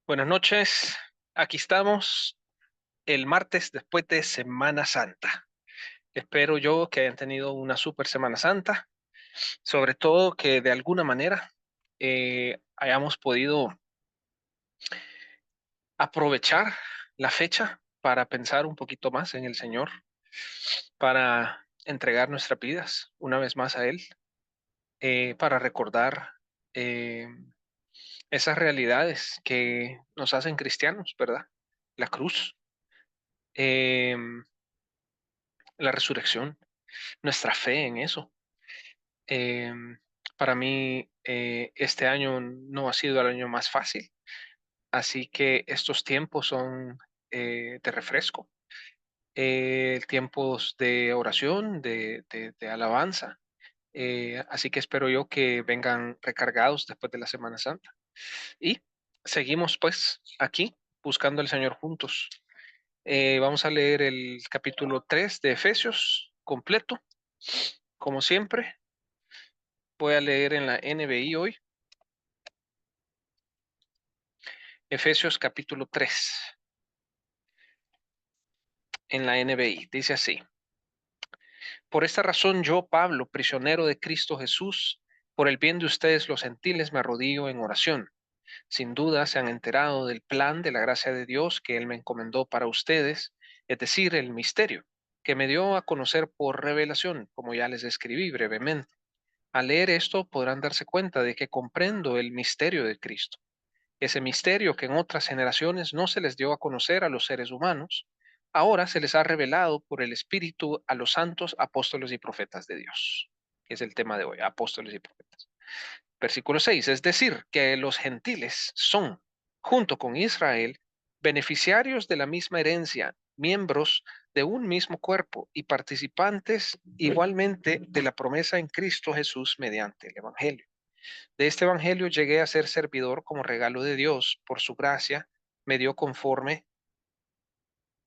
Buenas noches, aquí estamos el martes después de Semana Santa. Espero yo que hayan tenido una super Semana Santa, sobre todo que de alguna manera hayamos podido aprovechar la fecha para pensar un poquito más en el Señor, para entregar nuestras vidas una vez más a Él, para recordar eh, esas realidades que nos hacen cristianos, ¿verdad? La cruz, em, la resurrección, nuestra fe en eso. Para mí, este año no ha sido el año más fácil, así que estos tiempos son de refresco, tiempos de oración, de alabanza. Así que espero yo que vengan recargados después de la Semana Santa. Y seguimos pues aquí buscando al Señor juntos. Vamos a leer el capítulo 3 de Efesios completo, como siempre. Voy a leer en la NBI hoy, Efesios capítulo 3, en la NBI. Dice así: Por esta razón yo, Pablo, prisionero de Cristo Jesús, por el bien de ustedes los gentiles, me arrodillo en oración. Sin duda se han enterado del plan de la gracia de Dios que Él me encomendó para ustedes, es decir, el misterio, que me dio a conocer por revelación, como ya les escribí brevemente. Al leer esto podrán darse cuenta de que comprendo el misterio de Cristo, ese misterio que en otras generaciones no se les dio a conocer a los seres humanos, ahora se les ha revelado por el Espíritu a los santos apóstoles y profetas de Dios, que es el tema de hoy, apóstoles y profetas. Versículo 6, es decir, que los gentiles son, junto con Israel, beneficiarios de la misma herencia, miembros de un mismo cuerpo y participantes igualmente de la promesa en Cristo Jesús mediante el Evangelio. De este evangelio llegué a ser servidor como regalo de Dios por su gracia, me dio conforme,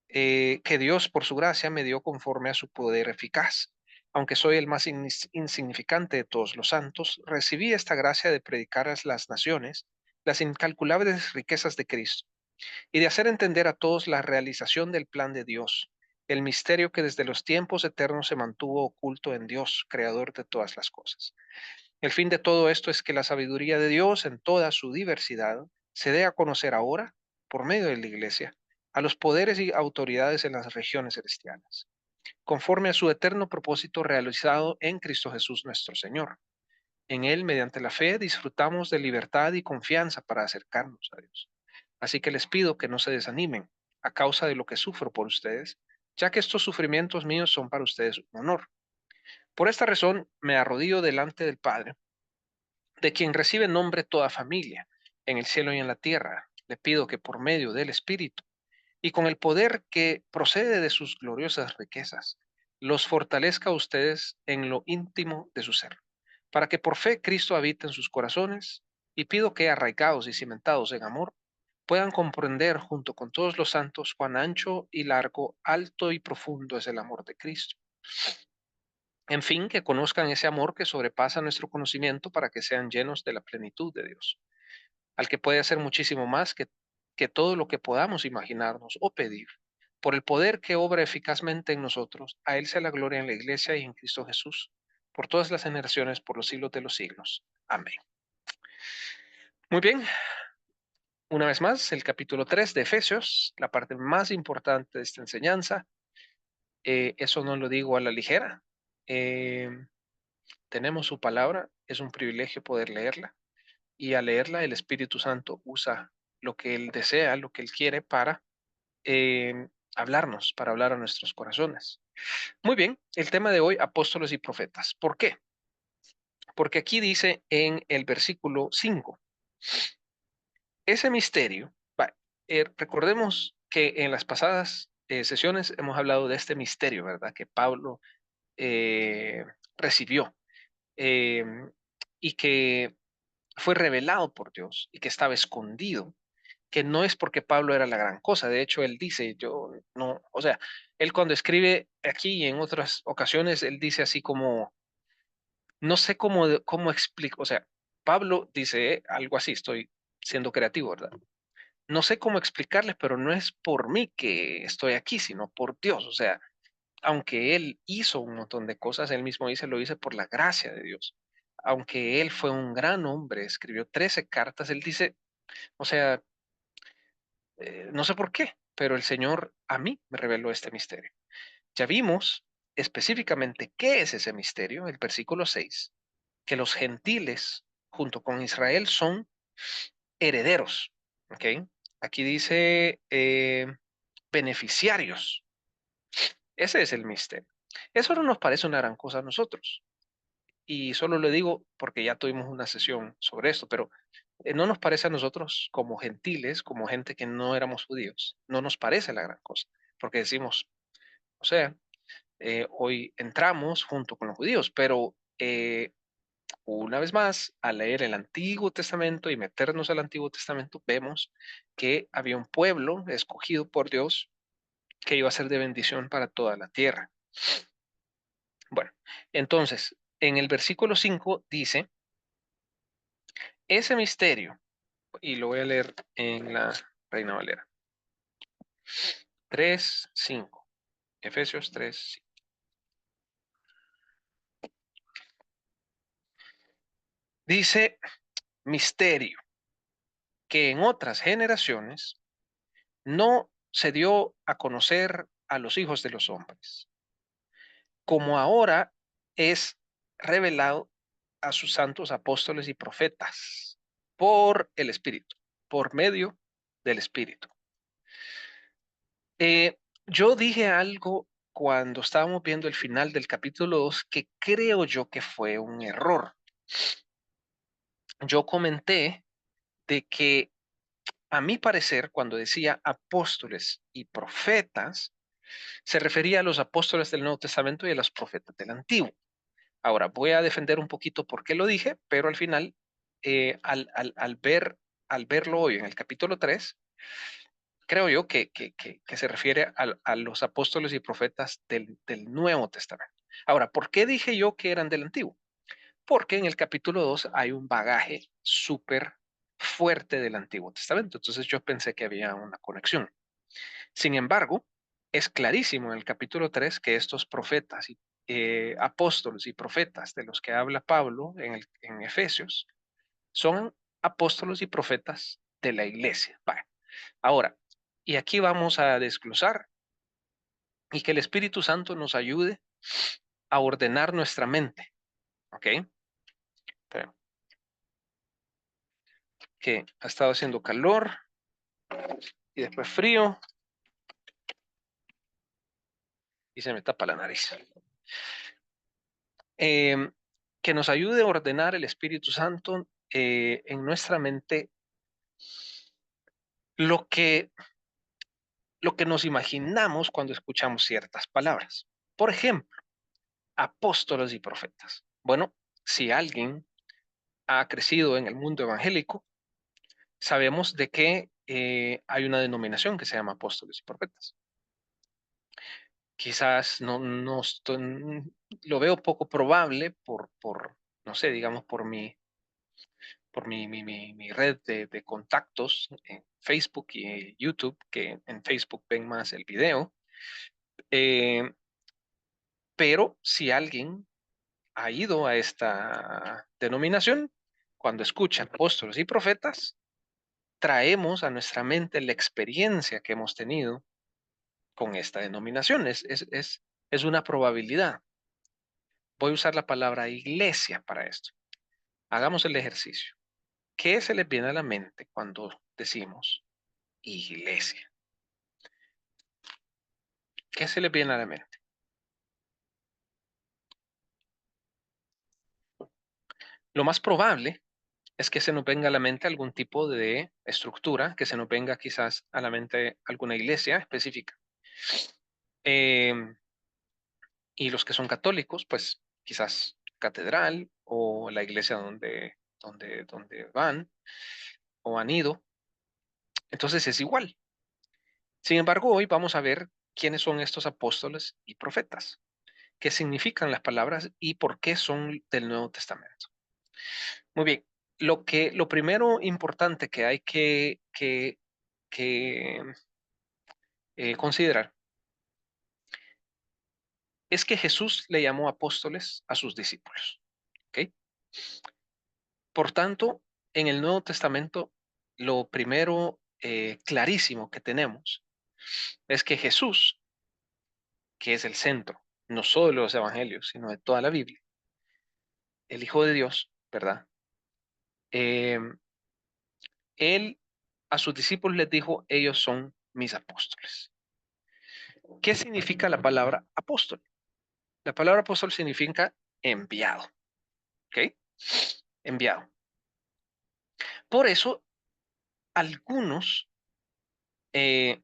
que Dios por su gracia me dio conforme a su poder eficaz. Aunque soy el más insignificante de todos los santos, recibí esta gracia de predicar a las naciones las incalculables riquezas de Cristo y de hacer entender a todos la realización del plan de Dios, el misterio que desde los tiempos eternos se mantuvo oculto en Dios, creador de todas las cosas. El fin de todo esto es que la sabiduría de Dios en toda su diversidad se dé a conocer ahora, por medio de la Iglesia, a los poderes y autoridades en las regiones celestiales, conforme a su eterno propósito realizado en Cristo Jesús nuestro Señor. En Él, mediante la fe, disfrutamos de libertad y confianza para acercarnos a Dios. Así que les pido que no se desanimen a causa de lo que sufro por ustedes, ya que estos sufrimientos míos son para ustedes un honor. Por esta razón me arrodillo delante del Padre, de quien recibe nombre toda familia, en el cielo y en la tierra. Le pido que por medio del Espíritu y con el poder que procede de sus gloriosas riquezas, los fortalezca a ustedes en lo íntimo de su ser, para que por fe Cristo habite en sus corazones, y pido que, arraigados y cimentados en amor, puedan comprender junto con todos los santos cuán ancho y largo, alto y profundo es el amor de Cristo. En fin, que conozcan ese amor que sobrepasa nuestro conocimiento para que sean llenos de la plenitud de Dios, al que puede hacer muchísimo más que todo lo que podamos imaginarnos o pedir. Por el poder que obra eficazmente en nosotros, a Él sea la gloria en la Iglesia y en Cristo Jesús, por todas las generaciones, por los siglos de los siglos. Amén. Muy bien, una vez más, el capítulo 3 de Efesios, la parte más importante de esta enseñanza. Eso no lo digo a la ligera. Eh, Tenemos su palabra, es un privilegio poder leerla. Y al leerla, el Espíritu Santo usa lo que Él desea, lo que Él quiere para eh, hablarnos, para hablar a nuestros corazones. Muy bien, el tema de hoy, apóstoles y profetas. ¿Por qué? Porque aquí dice en el versículo 5, ese misterio, recordemos que en las pasadas sesiones hemos hablado de este misterio, ¿verdad? Que Pablo eh, recibió eh, y que fue revelado por Dios y que estaba escondido, que no es porque Pablo era la gran cosa. De hecho, él dice, yo no, o sea, él cuando escribe aquí y en otras ocasiones, él dice así como, no sé cómo explico, o sea, Pablo dice algo así, estoy siendo creativo, ¿verdad? no sé cómo explicarles, pero no es por mí que estoy aquí, sino por Dios. O sea, aunque Él hizo un montón de cosas, Él mismo dice, lo hice por la gracia de Dios. Aunque Él fue un gran hombre, escribió 13 cartas, Él dice, o sea, no sé por qué, pero el Señor a mí me reveló este misterio. Ya vimos específicamente qué es ese misterio, el versículo 6, que los gentiles junto con Israel son herederos, ¿ok? Aquí dice beneficiarios. Ese es el misterio. Eso no nos parece una gran cosa a nosotros. Y solo lo digo porque ya tuvimos una sesión sobre esto, pero no nos parece a nosotros como gentiles, como gente que no éramos judíos, no nos parece la gran cosa, porque decimos, o sea, hoy entramos junto con los judíos, pero una vez más, al leer el Antiguo Testamento y meternos al Antiguo Testamento, vemos que había un pueblo escogido por Dios que iba a ser de bendición para toda la tierra. Bueno, entonces, en el versículo 5 dice, ese misterio, y lo voy a leer en la Reina Valera, 3:5, Efesios 3:5. Dice, misterio que en otras generaciones no se dio a conocer a los hijos de los hombres, como ahora es revelado a sus santos apóstoles y profetas por el Espíritu, por medio del Espíritu. Eh, yo dije algo cuando estábamos viendo el final del capítulo 2 que creo yo que fue un error. Yo comenté de que a mi parecer, cuando decía apóstoles y profetas, se refería a los apóstoles del Nuevo Testamento y a los profetas del Antiguo. Ahora, voy a defender un poquito por qué lo dije, pero al final, al verlo hoy en el capítulo 3, creo yo que se refiere a los apóstoles y profetas del Nuevo Testamento. Ahora, ¿por qué dije yo que eran del Antiguo? Porque en el capítulo 2 hay un bagaje súper fuerte del Antiguo Testamento. Entonces yo pensé que había una conexión. Sin embargo, es clarísimo en el capítulo 3 que estos profetas y apóstoles y profetas de los que habla Pablo en Efesios son apóstoles y profetas de la iglesia. Vale. Ahora, y aquí vamos a desglosar y que el Espíritu Santo nos ayude a ordenar nuestra mente. ¿Ok? Pero, que ha estado haciendo calor y después frío y se me tapa la nariz. Em, que nos ayude a ordenar el Espíritu Santo en nuestra mente lo que, lo que nos imaginamos cuando escuchamos ciertas palabras. Por ejemplo, apóstoles y profetas. Bueno, si alguien ha crecido en el mundo evangélico, sabemos de que hay una denominación que se llama apóstoles y profetas. Quizás lo veo poco probable no sé, digamos, por mi red de contactos en Facebook y YouTube, que en Facebook ven más el video. Eh, pero si alguien ha ido a esta denominación, cuando escuchan apóstoles y profetas, traemos a nuestra mente la experiencia que hemos tenido con esta denominación. Es una probabilidad. Voy a usar la palabra iglesia para esto. Hagamos el ejercicio. ¿Qué se les viene a la mente cuando decimos iglesia? ¿Qué se les viene a la mente? Lo más probable es que se nos venga a la mente algún tipo de estructura, que se nos venga quizás a la mente alguna iglesia específica. Em, y los que son católicos, pues quizás catedral o la iglesia donde van o han ido. Entonces es igual. Sin embargo, hoy vamos a ver quiénes son estos apóstoles y profetas, qué significan las palabras y por qué son del Nuevo Testamento. Muy bien, lo primero importante que hay que considerar es que Jesús le llamó apóstoles a sus discípulos. ¿Ok? Por tanto, en el Nuevo Testamento, lo primero clarísimo que tenemos es que Jesús, que es el centro, no solo de los evangelios, sino de toda la Biblia, el Hijo de Dios, ¿verdad? Eh, él a sus discípulos les dijo, ellos son mis apóstoles. ¿Qué significa la palabra apóstol? La palabra apóstol significa enviado, ¿ok? Enviado. Por eso, algunos eh,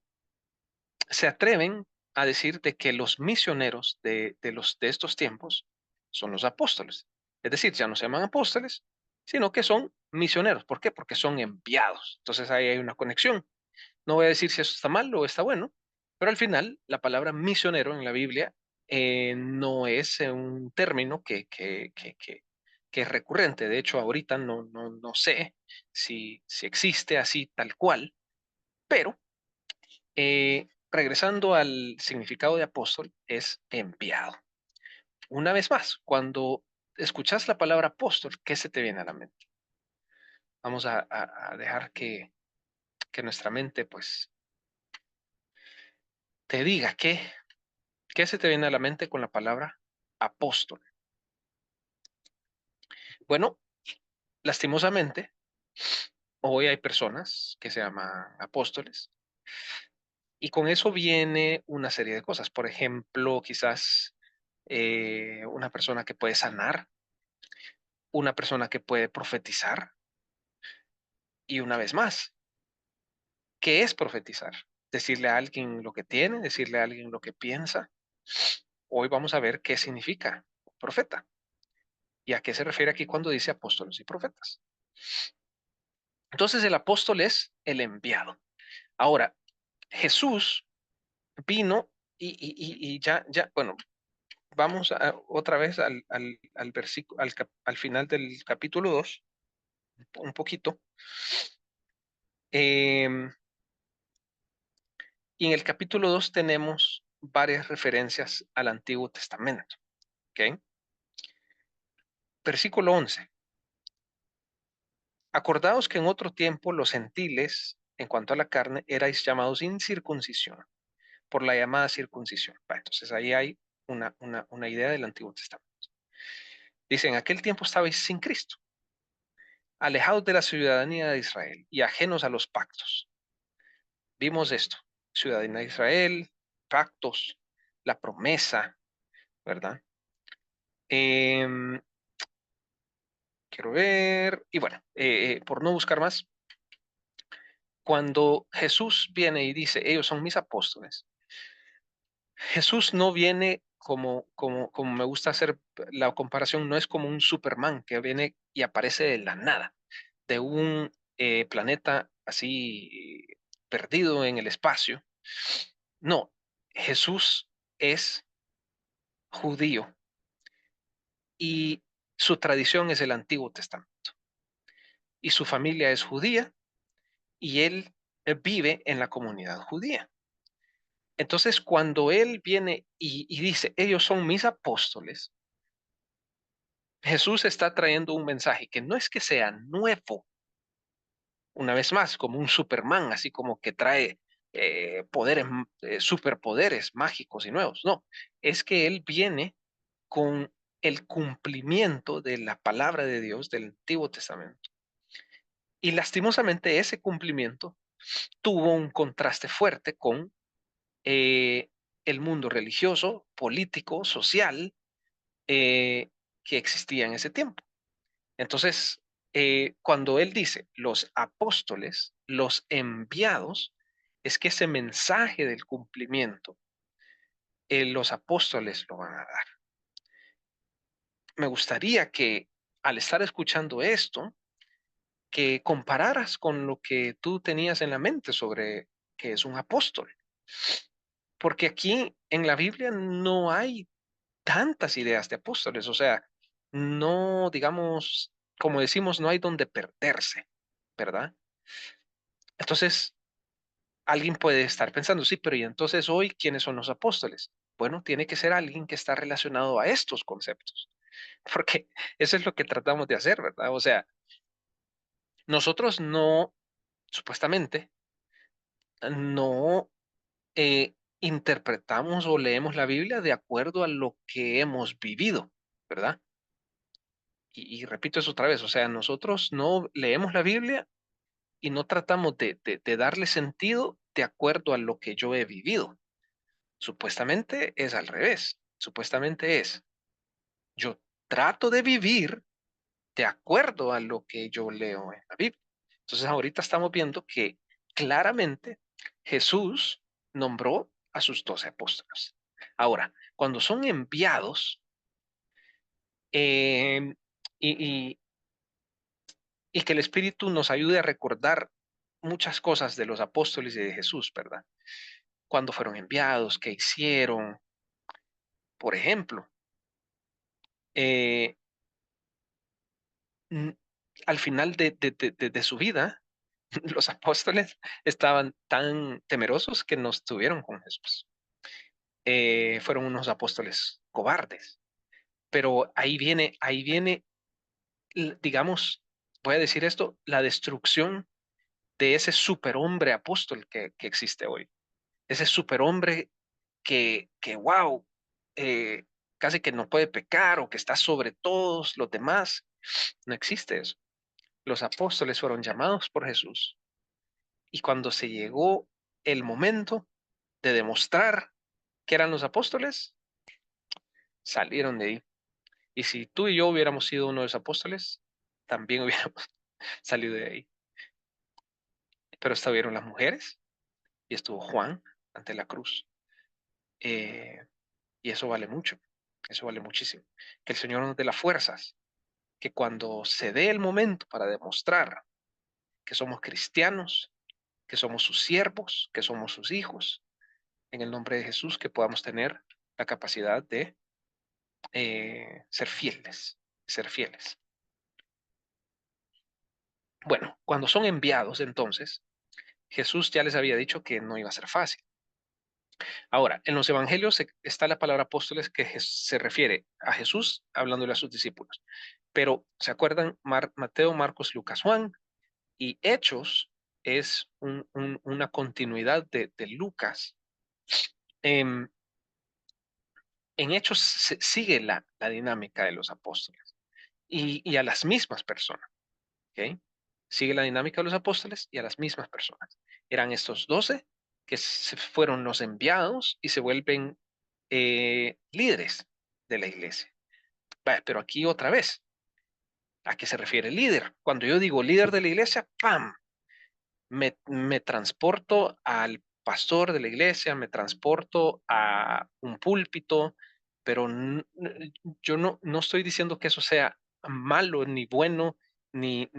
se atreven a decir de que los misioneros de estos tiempos son los apóstoles. Es decir, ya no se llaman apóstoles, sino que son misioneros. ¿Por qué? Porque son enviados. Entonces ahí hay una conexión. No voy a decir si eso está mal o está bueno, pero al final la palabra misionero en la Biblia no es un término que es recurrente. De hecho, ahorita no sé si existe así tal cual, pero regresando al significado de apóstol, es enviado. Una vez más, cuando escuchas la palabra apóstol, ¿qué se te viene a la mente? Vamos a dejar que nuestra mente pues te diga qué se te viene a la mente con la palabra apóstol. Bueno, lastimosamente, hoy hay personas que se llaman apóstoles y con eso viene una serie de cosas. Por ejemplo, quizás una persona que puede sanar, una persona que puede profetizar y una vez más, ¿qué es profetizar? Decirle a alguien lo que tiene, decirle a alguien lo que piensa. Hoy vamos a ver qué significa profeta y a qué se refiere aquí cuando dice apóstoles y profetas. Entonces el apóstol es el enviado. Ahora, Jesús vino y ya, bueno, vamos otra vez al versículo, al final del capítulo 2 un poquito. Em, y en el capítulo 2 tenemos varias referencias al Antiguo Testamento. ¿Ok? Versículo 11. Acordaos que en otro tiempo los gentiles, en cuanto a la carne, erais llamados incircuncisión por la llamada circuncisión. Entonces ahí hay una idea del Antiguo Testamento. Dice, en aquel tiempo estabais sin Cristo, alejados de la ciudadanía de Israel y ajenos a los pactos. Vimos esto, ciudadanía de Israel, pactos, la promesa, ¿verdad? Em, quiero ver, y bueno, por no buscar más, cuando Jesús viene y dice, ellos son mis apóstoles, Jesús no viene como me gusta hacer la comparación, no es como un Superman que viene y aparece de la nada, de un planeta así perdido en el espacio. No, Jesús es judío y su tradición es el Antiguo Testamento. Y su familia es judía y él vive en la comunidad judía. Entonces, cuando él viene y dice, ellos son mis apóstoles, Jesús está trayendo un mensaje que no es que sea nuevo, una vez más, como un Superman, así como que trae poderes, superpoderes mágicos y nuevos. No, es que él viene con el cumplimiento de la palabra de Dios del Antiguo Testamento. Y lastimosamente ese cumplimiento tuvo un contraste fuerte con eh, el mundo religioso, político, social eh, que existía en ese tiempo. Entonces, cuando él dice los apóstoles, los enviados, es que ese mensaje del cumplimiento, los apóstoles lo van a dar. Me gustaría que al estar escuchando esto, que compararas con lo que tú tenías en la mente sobre qué es un apóstol. Porque aquí en la Biblia no hay tantas ideas de apóstoles, o sea, no, digamos, como decimos, no hay donde perderse, ¿verdad? Entonces, alguien puede estar pensando, sí, pero ¿y entonces hoy quiénes son los apóstoles? Bueno, tiene que ser alguien que está relacionado a estos conceptos, porque eso es lo que tratamos de hacer, ¿verdad? O sea, nosotros no, supuestamente, no interpretamos o leemos la Biblia de acuerdo a lo que hemos vivido, ¿verdad? Y repito eso otra vez, o sea, nosotros no leemos la Biblia y no tratamos de darle sentido de acuerdo a lo que yo he vivido. Supuestamente es al revés. Supuestamente es, yo trato de vivir de acuerdo a lo que yo leo en la Biblia. Entonces ahorita estamos viendo que claramente Jesús nombró a sus 12 apóstoles. Ahora, cuando son enviados eh, y, y- y que el Espíritu nos ayude a recordar muchas cosas de los apóstoles y de Jesús, ¿verdad? Cuando fueron enviados, qué hicieron, por ejemplo. eh, mm, Al final de su vida, los apóstoles estaban tan temerosos que no estuvieron con Jesús. Fueron unos apóstoles cobardes. Pero ahí viene, digamos, voy a decir esto, la destrucción de ese superhombre apóstol que existe hoy. Ese superhombre wow, eh, casi que no puede pecar o que está sobre todos los demás. No existe eso. Los apóstoles fueron llamados por Jesús y cuando se llegó el momento de demostrar que eran los apóstoles, salieron de ahí. Y si tú y yo hubiéramos sido uno de los apóstoles, también hubiéramos salido de ahí. Pero estuvieron las mujeres y estuvo Juan ante la cruz. Eh, y eso vale mucho, eso vale muchísimo. Que el Señor nos dé las fuerzas, que cuando se dé el momento para demostrar que somos cristianos, que somos sus siervos, que somos sus hijos, en el nombre de Jesús, que podamos tener la capacidad de ser fieles, ser fieles. Bueno, cuando son enviados, entonces, Jesús ya les había dicho que no iba a ser fácil. Ahora, en los evangelios está la palabra apóstoles que se refiere a Jesús hablándole a sus discípulos. Pero, ¿se acuerdan? Mateo, Marcos, Lucas, Juan y Hechos es una continuidad de Lucas. Em, en Hechos sigue la dinámica de los apóstoles y a las mismas personas. ¿Ok? Sigue la dinámica de los apóstoles y a las mismas personas. Eran estos 12 que fueron los enviados y se vuelven líderes de la iglesia. Vaya, pero aquí otra vez, ¿a qué se refiere líder? Cuando yo digo líder de la iglesia, ¡pam! Me transporto al pastor de la iglesia, me transporto a un púlpito, pero yo no estoy diciendo que eso sea malo ni bueno ni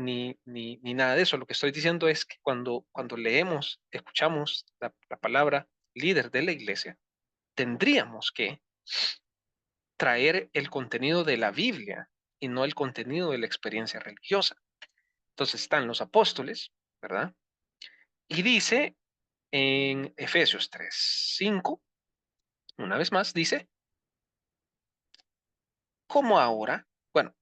nada de eso. Lo que estoy diciendo es que cuando leemos, escuchamos la palabra líder de la iglesia, tendríamos que traer el contenido de la Biblia y no el contenido de la experiencia religiosa. Entonces están los apóstoles, ¿verdad? Y dice en Efesios 3:5, una vez más, dice, como ahora, bueno,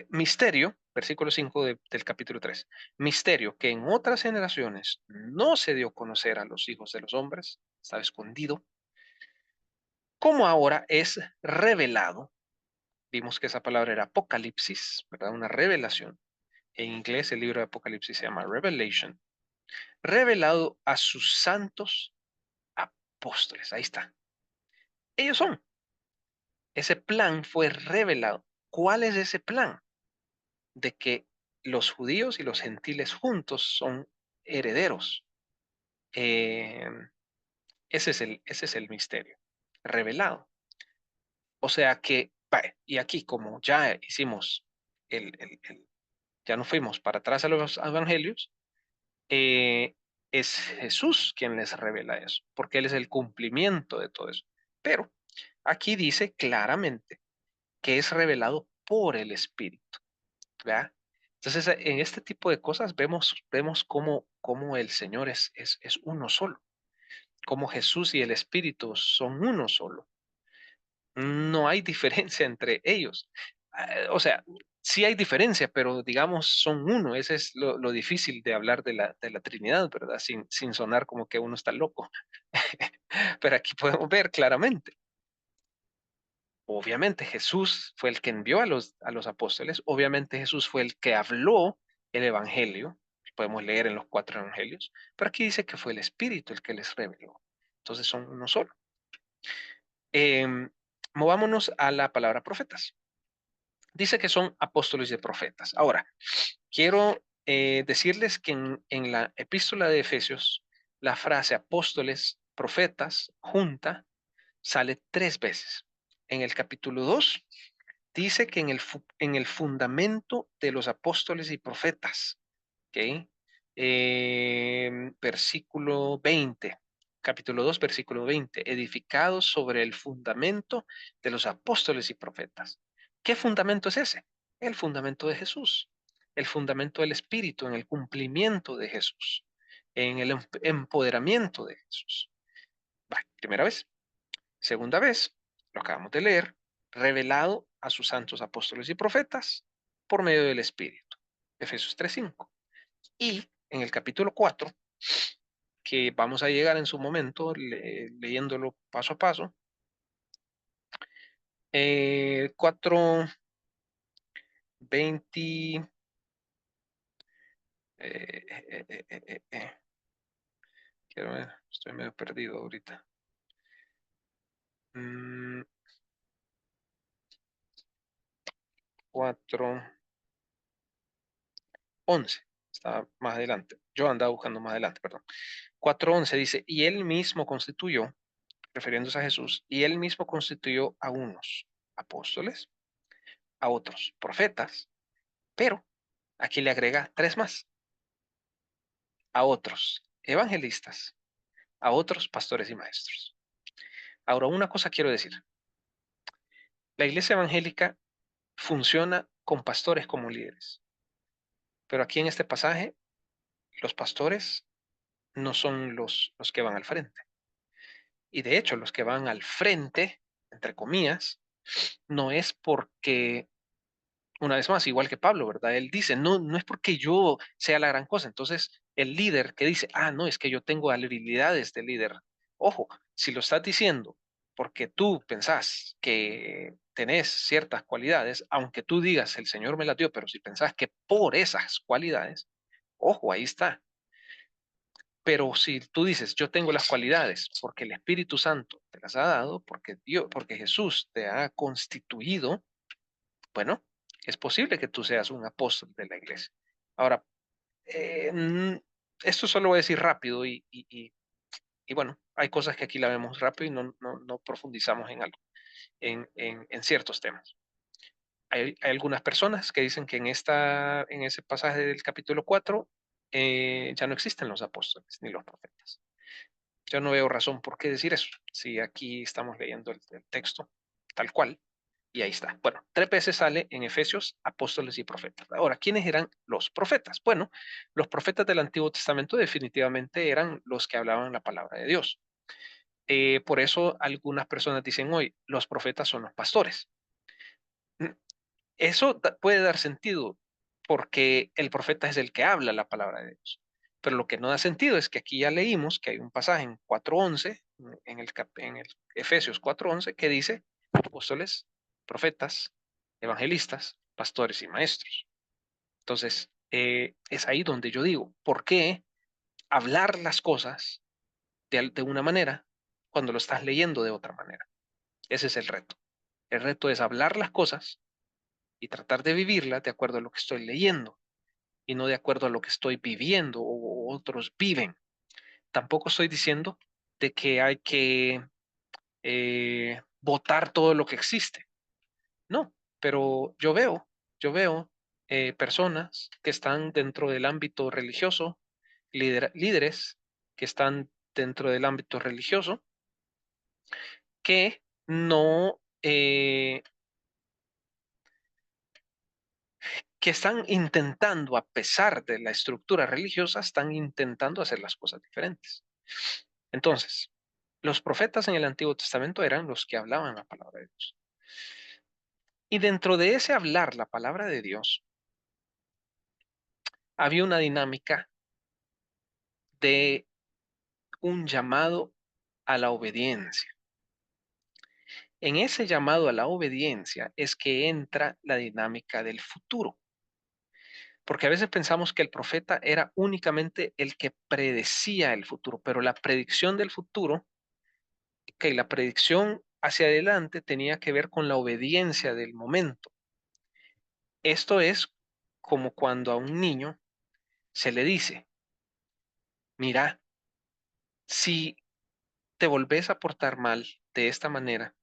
misterio, versículo 5 del capítulo 3, misterio que en otras generaciones no se dio a conocer a los hijos de los hombres, estaba escondido, como ahora es revelado. Vimos que esa palabra era apocalipsis, ¿verdad? Una revelación. En inglés el libro de Apocalipsis se llama Revelation. Revelado a sus santos apóstoles. Ahí está. Ellos son. Ese plan fue revelado. ¿Cuál es ese plan? De que los judíos y los gentiles juntos son herederos. Eh, ese es el misterio revelado. O sea que, vale, y aquí como ya hicimos ya no fuimos para atrás a los evangelios, eh, es Jesús quien les revela eso, porque Él es el cumplimiento de todo eso. Pero aquí dice claramente que es revelado por el Espíritu, ¿verdad? Entonces, en este tipo de cosas vemos cómo el Señor es uno solo, cómo Jesús y el Espíritu son uno solo. No hay diferencia entre ellos. O sea, sí hay diferencia, pero digamos son uno. Ese es lo difícil de hablar de la Trinidad, ¿verdad? Sin sonar como que uno está loco. Pero aquí podemos ver claramente. Obviamente Jesús fue el que envió a los apóstoles. Obviamente Jesús fue el que habló el Evangelio. Podemos leer en los cuatro Evangelios. Pero aquí dice que fue el Espíritu el que les reveló. Entonces son uno solo. Em, Movámonos a la palabra profetas. Dice que son apóstoles y profetas. Ahora, quiero decirles que en la epístola de Efesios, la frase apóstoles, profetas, junta, sale 3 veces. En el capítulo 2 dice que en el fundamento de los apóstoles y profetas, ¿ok? Versículo 20, capítulo 2, versículo 20, edificados sobre el fundamento de los apóstoles y profetas. ¿Qué fundamento es ese? El fundamento de Jesús, el fundamento del Espíritu en el cumplimiento de Jesús, en el empoderamiento de Jesús. Va, primera vez. Segunda vez, lo acabamos de leer, revelado a sus santos apóstoles y profetas por medio del Espíritu. Efesios 3:5. Y en el capítulo 4, que vamos a llegar en su momento leyéndolo paso a paso, 4, 20, quiero ver, estoy medio perdido ahorita. 4, 11, está más adelante. Yo andaba buscando más adelante, perdón. 4:11 dice, y él mismo constituyó, refiriéndose a Jesús, y él mismo constituyó a unos apóstoles, a otros profetas, pero aquí le agrega tres más, a otros evangelistas, a otros pastores y maestros. Ahora, una cosa quiero decir, la iglesia evangélica funciona con pastores como líderes, pero aquí en este pasaje, los pastores no son los que van al frente. Y de hecho, los que van al frente, entre comillas, no es porque una vez más, igual que Pablo, ¿verdad? Él dice, no, no es porque yo sea la gran cosa. Entonces, el líder que dice, no, es que yo tengo habilidades de líder. Ojo, si lo estás diciendo porque tú pensás que tenés ciertas cualidades, aunque tú digas, el Señor me las dio, pero si pensás que por esas cualidades, ojo, ahí está. Pero si tú dices, yo tengo las cualidades porque el Espíritu Santo te las ha dado, porque Dios, porque Jesús te ha constituido, bueno, es posible que tú seas un apóstol de la iglesia. Ahora, esto solo voy a decir rápido y bueno, hay cosas que aquí la vemos rápido y no profundizamos en algo, en ciertos temas. Hay algunas personas que dicen que en ese pasaje del capítulo 4 ya no existen los apóstoles ni los profetas. Yo no veo razón por qué decir eso, si aquí estamos leyendo el texto tal cual. Y ahí está. Bueno, 3 veces sale en Efesios apóstoles y profetas. Ahora, ¿quiénes eran los profetas? Bueno, los profetas del Antiguo Testamento definitivamente eran los que hablaban la palabra de Dios. Por eso algunas personas dicen hoy, los profetas son los pastores. Mm, Eso puede dar sentido porque el profeta es el que habla la palabra de Dios. Pero lo que no da sentido es que aquí ya leímos que hay un pasaje en 4:11, en el Efesios 4:11, que dice apóstoles, profetas, evangelistas, pastores y maestros. Entonces, es ahí donde yo digo, ¿por qué hablar las cosas de una manera cuando lo estás leyendo de otra manera? Ese es el reto. El reto es hablar las cosas y tratar de vivirlas de acuerdo a lo que estoy leyendo y no de acuerdo a lo que estoy viviendo o otros viven. Tampoco estoy diciendo de que hay que votar todo lo que existe. No, pero yo veo personas que están dentro del ámbito religioso, líderes que están dentro del ámbito religioso, que no, que están intentando, a pesar de la estructura religiosa, están intentando hacer las cosas diferentes. Entonces, los profetas en el Antiguo Testamento eran los que hablaban la palabra de Dios. Y dentro de ese hablar la palabra de Dios, había una dinámica de un llamado a la obediencia. En ese llamado a la obediencia es que entra la dinámica del futuro, porque a veces pensamos que el profeta era únicamente el que predecía el futuro, pero la predicción del futuro, que la predicción hacia adelante tenía que ver con la obediencia del momento. Esto es como cuando a un niño se le dice, mira, si te volvés a portar mal de esta manera,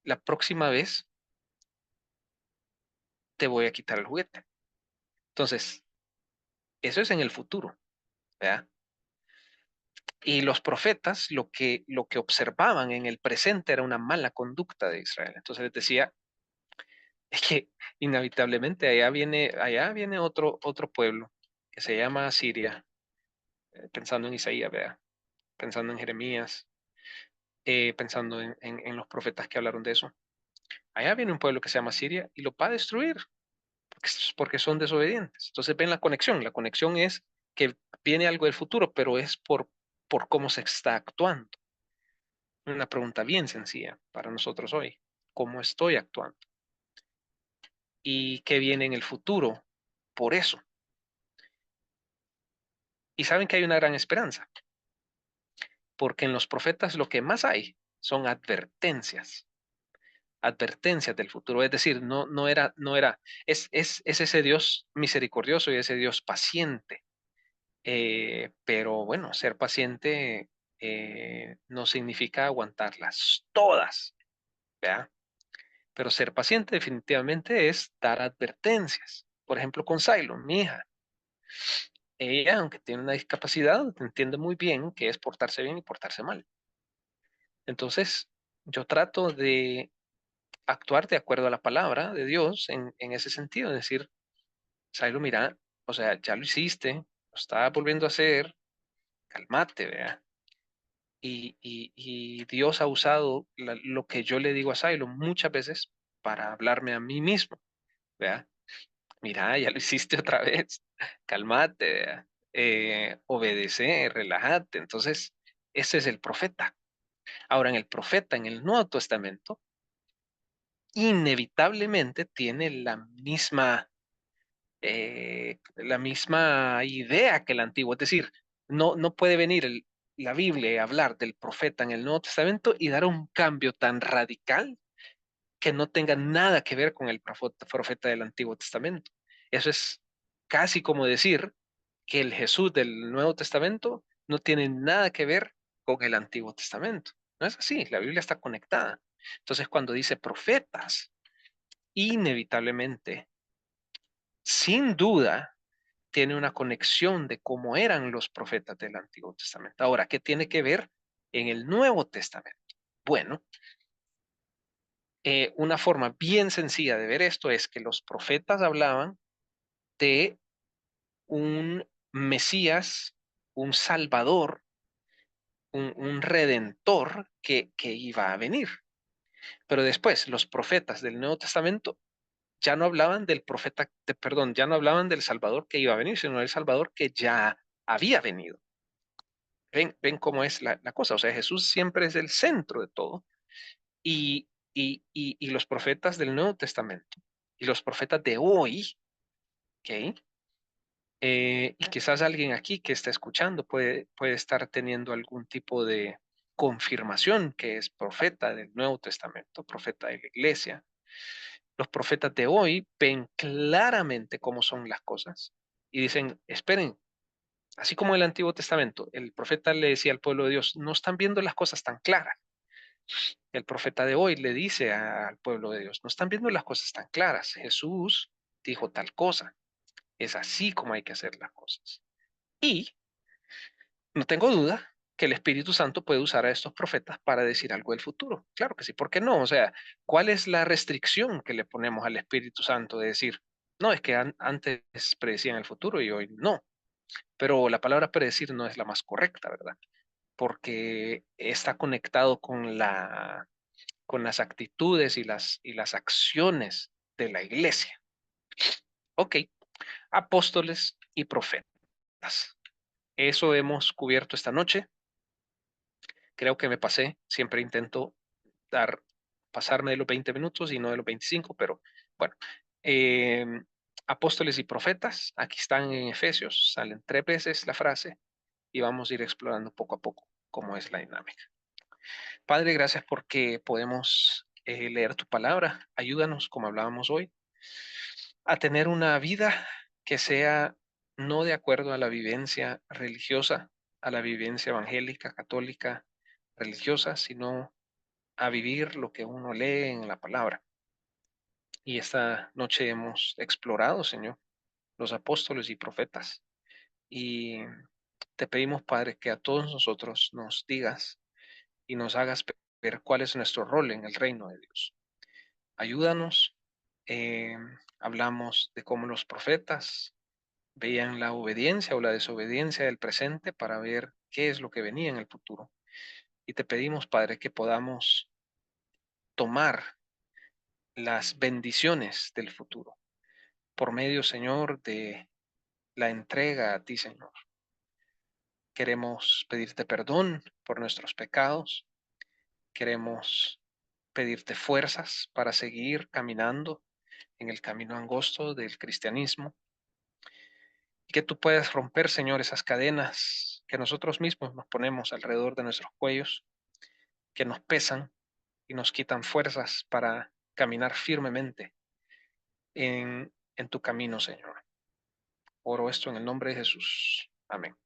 la próxima vez te voy a quitar el juguete. Entonces, eso es en el futuro, ¿verdad? Y los profetas lo que observaban en el presente era una mala conducta de Israel. Entonces les decía, es que inevitablemente allá viene otro pueblo que se llama Siria, pensando en Isaías, ¿verdad? Pensando en Jeremías, pensando en los profetas que hablaron de eso. Allá viene un pueblo que se llama Siria y lo va a destruir porque son desobedientes. Entonces ven la conexión es que viene algo del futuro, pero es por cómo se está actuando. Una pregunta bien sencilla para nosotros hoy. ¿Cómo estoy actuando? ¿Y qué viene en el futuro? Por eso. Y saben que hay una gran esperanza, porque en los profetas lo que más hay son advertencias del futuro. Es decir, es ese Dios misericordioso y ese Dios paciente. Pero bueno, ser paciente no significa aguantarlas todas, ¿verdad? Pero ser paciente definitivamente es dar advertencias. Por ejemplo, con Silo, mi hija. Ella, aunque tiene una discapacidad, entiende muy bien qué es portarse bien y portarse mal. Entonces, yo trato de actuar de acuerdo a la palabra de Dios en ese sentido, es decir, Silo, mira, o sea, ya lo hiciste, lo estás volviendo a hacer, calmate, vea. Y Dios ha usado lo que yo le digo a Silo muchas veces para hablarme a mí mismo, vea. Mira, ya lo hiciste otra vez, calmate, vea. Obedece, relájate. Entonces, ese es el profeta. Ahora, en el profeta, en el Nuevo Testamento, inevitablemente tiene la misma idea que el Antiguo. Es decir, no puede venir la Biblia y hablar del profeta en el Nuevo Testamento y dar un cambio tan radical que no tenga nada que ver con el profeta del Antiguo Testamento. Eso es casi como decir que el Jesús del Nuevo Testamento no tiene nada que ver con el Antiguo Testamento. No es así, la Biblia está conectada. Entonces, cuando dice profetas, inevitablemente, sin duda, tiene una conexión de cómo eran los profetas del Antiguo Testamento. Ahora, ¿qué tiene que ver en el Nuevo Testamento? Bueno, una forma bien sencilla de ver esto es que los profetas hablaban de un Mesías, un Salvador, un Redentor que iba a venir. Pero después, los profetas del Nuevo Testamento ya no hablaban del profeta, perdón, ya no hablaban del Salvador que iba a venir, sino del Salvador que ya había venido. Ven cómo es la cosa. O sea, Jesús siempre es el centro de todo. Y los profetas del Nuevo Testamento y los profetas de hoy, ¿ok? Y quizás alguien aquí que está escuchando puede estar teniendo algún tipo de confirmación que es profeta del Nuevo Testamento, profeta de la iglesia. Los profetas de hoy ven claramente cómo son las cosas y dicen, esperen, así como en el Antiguo Testamento, el profeta le decía al pueblo de Dios, no están viendo las cosas tan claras. El profeta de hoy le dice al pueblo de Dios, no están viendo las cosas tan claras. Jesús dijo tal cosa. Es así como hay que hacer las cosas. Y no tengo duda que el Espíritu Santo puede usar a estos profetas para decir algo del futuro. Claro que sí, ¿por qué no? O sea, ¿cuál es la restricción que le ponemos al Espíritu Santo de decir, no, es que antes predecían el futuro y hoy no? Pero la palabra predecir no es la más correcta, ¿verdad? Porque está conectado con las actitudes y las acciones de la iglesia. Ok, apóstoles y profetas. Eso hemos cubierto esta noche. Creo que me pasé. Siempre intento dar, pasarme de los 20 minutos y no de los 25, pero bueno. Em, Apóstoles y profetas, aquí están en Efesios, salen 3 veces la frase y vamos a ir explorando poco a poco cómo es la dinámica. Padre, gracias porque podemos leer tu palabra. Ayúdanos, como hablábamos hoy, a tener una vida que sea no de acuerdo a la vivencia religiosa, a la vivencia evangélica, católica, religiosa, sino a vivir lo que uno lee en la palabra. Y esta noche hemos explorado, Señor, los apóstoles y profetas. Y te pedimos, Padre, que a todos nosotros nos digas y nos hagas ver cuál es nuestro rol en el reino de Dios. Ayúdanos. eh, Hablamos de cómo los profetas veían la obediencia o la desobediencia del presente para ver qué es lo que venía en el futuro. Y te pedimos, Padre, que podamos tomar las bendiciones del futuro por medio, Señor, de la entrega a ti, Señor. Queremos pedirte perdón por nuestros pecados. Queremos pedirte fuerzas para seguir caminando en el camino angosto del cristianismo. Y que tú puedas romper, Señor, esas cadenas que nosotros mismos nos ponemos alrededor de nuestros cuellos, que nos pesan y nos quitan fuerzas para caminar firmemente en tu camino, Señor. Oro esto en el nombre de Jesús. Amén.